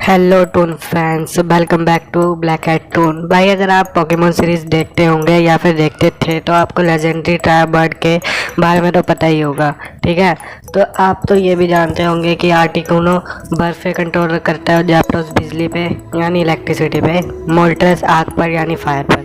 Hello toon friends, welcome back to Black Head Toon. भाई अगर आप पोकेमोन सीरीज़ देखते होंगे या फिर देखते थे तो आपको लेजेंडरी ट्राई बर्ड के बारे में तो पता ही होगा। ठीक है, तो आप तो ये भी जानते होंगे कि आर्टिकुनो बर्फ पे कंट्रोल करता है, जैप्टोस बिजली पे यानी इलेक्ट्रिसिटी पे, मोल्ट्रेस आग पर यानी फायर पर।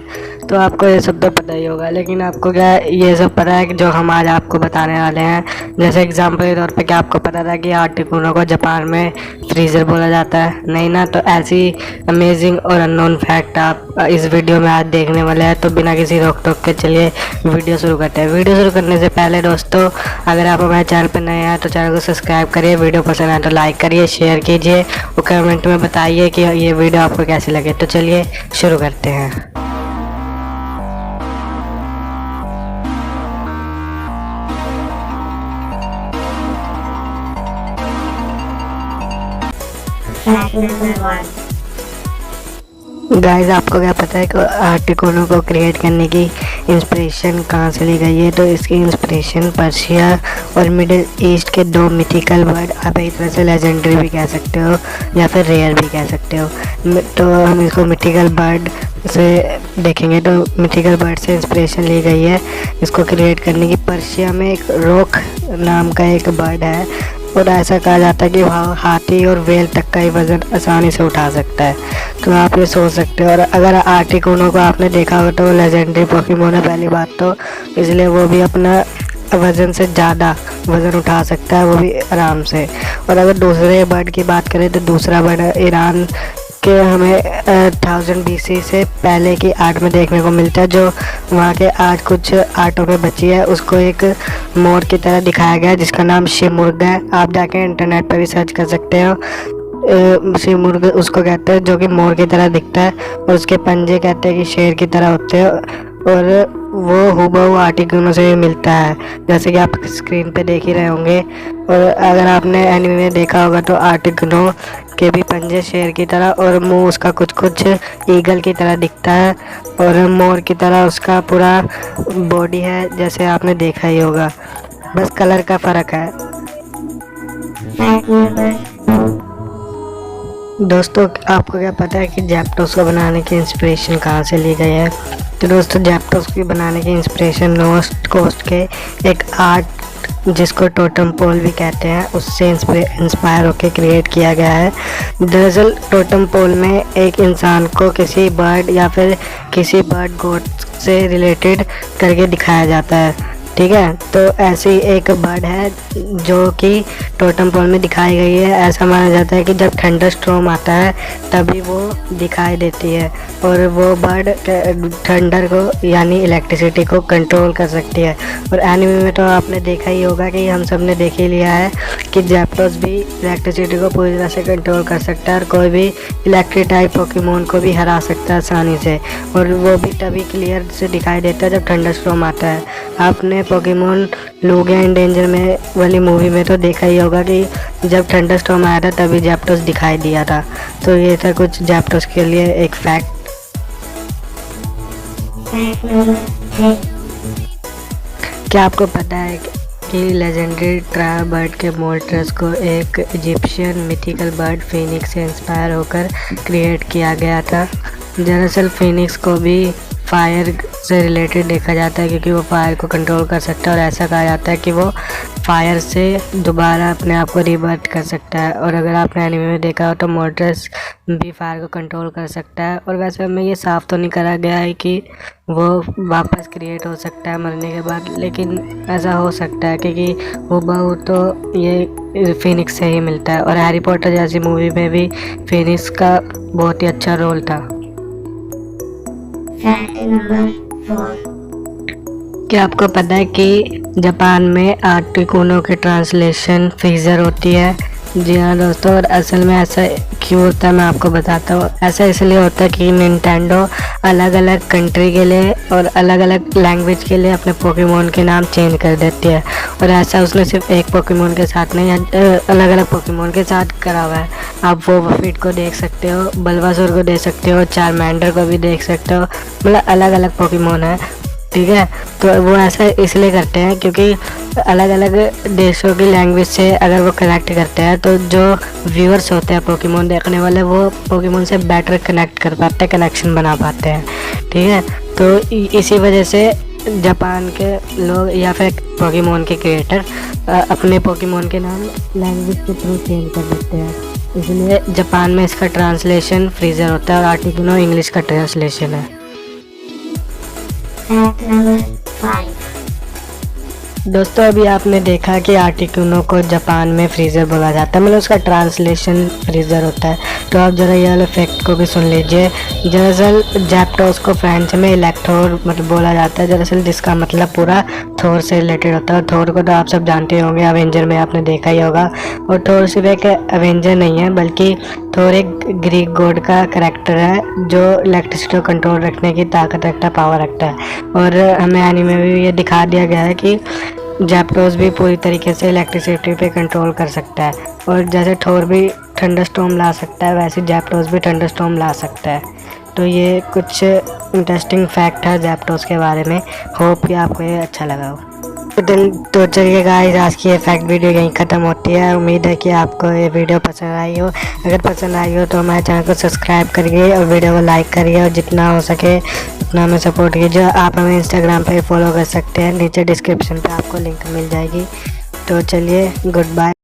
तो आपको ये सब तो पता ही होगा, लेकिन आपको क्या ये सब पता है कि जो हम आज आपको बताने वाले हैं। जैसे एग्जाम्पल के तौर पे क्या आपको पता था कि आर्टिकुनो को जापान में फ्रीज़र बोला जाता है? नहीं ना। तो ऐसी अमेजिंग और अननोन फैक्ट आप इस वीडियो में आज देखने वाले हैं। तो बिना किसी रोक टोक के चलिए वीडियो शुरू करते हैं। वीडियो शुरू करने से पहले दोस्तों, अगर आप हमारे चैनल पर नए हैं तो चैनल को सब्सक्राइब करिए, वीडियो पसंद आए तो लाइक करिए, शेयर कीजिए और कमेंट में बताइए कि ये वीडियो आपको कैसी लगे। तो चलिए शुरू करते हैं। गाइस, आपको क्या पता है कि आर्टिकुनो को क्रिएट करने की इंस्पिरेशन कहाँ से ली गई है? तो इसकी इंस्पिरेशन पर्शिया और मिडिल ईस्ट के दो मिथिकल बर्ड, आप एक तरह से लेजेंडरी भी कह सकते हो या फिर रेयर भी कह सकते हो। तो हम इसको मिथिकल बर्ड से देखेंगे। तो मिथिकल बर्ड से इंस्पिरेशन ली गई है इसको क्रिएट करने की। पर्शिया में एक रोक नाम का एक बर्ड है और ऐसा कहा जाता है कि वह हाथी और व्हेल तक का ही वज़न आसानी से उठा सकता है। तो आप ये सोच सकते हो। और अगर आर्टिकुनो को आपने देखा हो तो लेजेंडरी पोकेमोन है पहली बात तो, इसलिए वो भी अपना वज़न से ज़्यादा वज़न उठा सकता है, वो भी आराम से। और अगर दूसरे बर्ड की बात करें तो दूसरा बर्ड ईरान के हमें 1000 BC से पहले की आर्ट में देखने को मिलता है, जो वहाँ के आज कुछ आर्टों में बची है। उसको एक मोर की तरह दिखाया गया है जिसका नाम शिमुर्ग है। आप जाके इंटरनेट पर भी सर्च कर सकते हो। शिमुर्ग उसको कहते हैं जो कि मोर की तरह दिखता है और उसके पंजे कहते हैं कि शेर की तरह होते हैं। और वो हूबहू आर्टिकुनो से मिलता है, जैसे कि आप स्क्रीन पे देख ही रहे होंगे। और अगर आपने एनिमे में देखा होगा तो आर्टिकुनो के भी पंजे शेर की तरह और मुंह उसका कुछ ईगल की तरह दिखता है और मोर की तरह उसका पूरा बॉडी है, जैसे आपने देखा ही होगा। बस कलर का फ़र्क है। दोस्तों, आपको क्या पता है कि जैप्टोस को बनाने की इंस्पिरेशन कहाँ से ली गई है? तो दोस्तों, जैप्टोस की बनाने की इंस्पिरेशन नॉर्थ कोस्ट के एक आर्ट जिसको टोटम पोल भी कहते हैं उससे इंस्पायर होकर क्रिएट किया गया है। दरअसल टोटम पोल में एक इंसान को किसी बर्ड या फिर किसी बर्ड गॉड से रिलेटेड करके दिखाया जाता है। ठीक है, तो ऐसी एक बर्ड है जो कि टोटम पोल में दिखाई गई है। ऐसा माना जाता है कि जब थंडर स्टॉर्म आता है तभी वो दिखाई देती है और वो बर्ड थंडर को यानी इलेक्ट्रिसिटी को कंट्रोल कर सकती है। और एनिमे में तो आपने देखा ही होगा कि हम सब ने देख ही लिया है कि जैप्टोस भी इलेक्ट्रिसिटी को पूरी तरह से कंट्रोल कर सकता है और कोई भी इलेक्ट्रिक टाइप पोकेमोन को भी हरा सकता है आसानी से। और वो भी तभी क्लियर से दिखाई देता है जब थंडर स्टॉर्म आता है। आपने पोकेमोन लूगिया इन डेंजर में वाली मूवी में तो देखा ही होगा कि जब थंडर स्टॉर्म आया था तभी जैप्टोस दिखाई दिया था। तो ये था कुछ जैप्टोस के लिए एक फैक्ट। क्या आपको पता है कि लेजेंडरी ट्राई बर्ड के मोल्ट्रेस को एक इजिप्शियन मिथिकल बर्ड फिनिक्स से इंस्पायर होकर क्रिएट किया गया था? दरअसल फिनिक्स को भी फायर से रिलेटेड देखा जाता है क्योंकि वो फायर को कंट्रोल कर सकता है और ऐसा कहा जाता है कि वो फायर से दोबारा अपने आप को रिबर्थ कर सकता है। और अगर आपने एनिमे में देखा हो तो मोल्ट्रेस भी फायर को कंट्रोल कर सकता है। और वैसे हमें ये साफ तो नहीं करा गया है कि वो वापस क्रिएट हो सकता है मरने के बाद, लेकिन ऐसा हो सकता है क्योंकि वो बहु तो ये फिनिक्स से ही मिलता है। और हैरी पॉटर जैसी मूवी में भी फिनिक्स का बहुत ही अच्छा रोल था। क्या आपको पता है कि जापान में आर्टिकुनो की ट्रांसलेशन फ्रीज़र होती है? जी हाँ दोस्तों, और असल में ऐसा क्यों होता है मैं आपको बताता हूँ। ऐसा इसलिए होता है कि निंटेंडो अलग अलग कंट्री के लिए और अलग अलग लैंग्वेज के लिए अपने पोकेमोन के नाम चेंज कर देती है। और ऐसा उसने सिर्फ एक पोकेमोन के साथ नहीं, अलग अलग पोकेमोन के साथ करा हुआ है। आप वो वफीट को देख सकते हो, बल्बासुर को देख सकते हो, चारमेंडर को भी देख सकते हो। मतलब अलग अलग पोकेमोन है ठीक है। तो वो ऐसा इसलिए करते हैं क्योंकि अलग अलग देशों की लैंग्वेज से अगर वो कनेक्ट करते हैं तो जो व्यूअर्स होते हैं पोकेमोन देखने वाले, वो पोकेमोन से बेटर कनेक्ट कर पाते हैं, कनेक्शन बना पाते हैं, ठीक है। तो इसी वजह से जापान के लोग या फिर पोकेमोन के क्रिएटर अपने पोकेमोन के नाम लैंग्वेज के थ्रू चेंज कर देते हैं। इसलिए जापान में इसका ट्रांसलेशन फ्रीज़र होता है और आर्टिकुनो इंग्लिश का ट्रांसलेशन है। Fact number 5. दोस्तों अभी आपने देखा कि आर्टिकुनो को जापान में फ्रीज़र बोला जाता है, मतलब उसका ट्रांसलेशन फ्रीज़र होता है। तो आप ज़रा ये वाले फैक्ट को भी सुन लीजिए। दरअसल जैप्टोस को फ्रेंच में इलेक्ट्रोर मतलब बोला जाता है, दरअसल जिसका मतलब पूरा थोर से रिलेटेड होता है। थोर को तो आप सब जानते होंगे, अवेंजर में आपने देखा ही होगा। और थोर सिर्फ एक अवेंजर नहीं है, बल्कि थोर एक ग्रीक गॉड का करैक्टर है जो इलेक्ट्रिसिटी को कंट्रोल रखने की ताकत रखता है, पावर रखता है। और हमें एनीमे में भी ये दिखा दिया गया है कि जैप्टोस भी पूरी तरीके से इलेक्ट्रिसिटी पे कंट्रोल कर सकता है। और जैसे थोर भी थंडरस्टॉर्म ला सकता है, वैसे जैप्टोस भी थंडरस्टॉर्म ला सकता है। तो ये कुछ इंटरेस्टिंग फैक्ट है जैप्टोस के बारे में। होप कि आपको ये अच्छा लगा हो। तो चलिए गाइस, आज की ये फैक्ट वीडियो यहीं ख़त्म होती है। उम्मीद है कि आपको ये वीडियो पसंद आई हो। अगर पसंद आई हो तो हमारे चैनल को सब्सक्राइब करिए और वीडियो को लाइक करिए, और जितना हो सके उतना हमें सपोर्ट कीजिए। आप हमें इंस्टाग्राम पे फॉलो कर सकते हैं, नीचे डिस्क्रिप्शन पे आपको लिंक मिल जाएगी। तो चलिए, गुड बाय।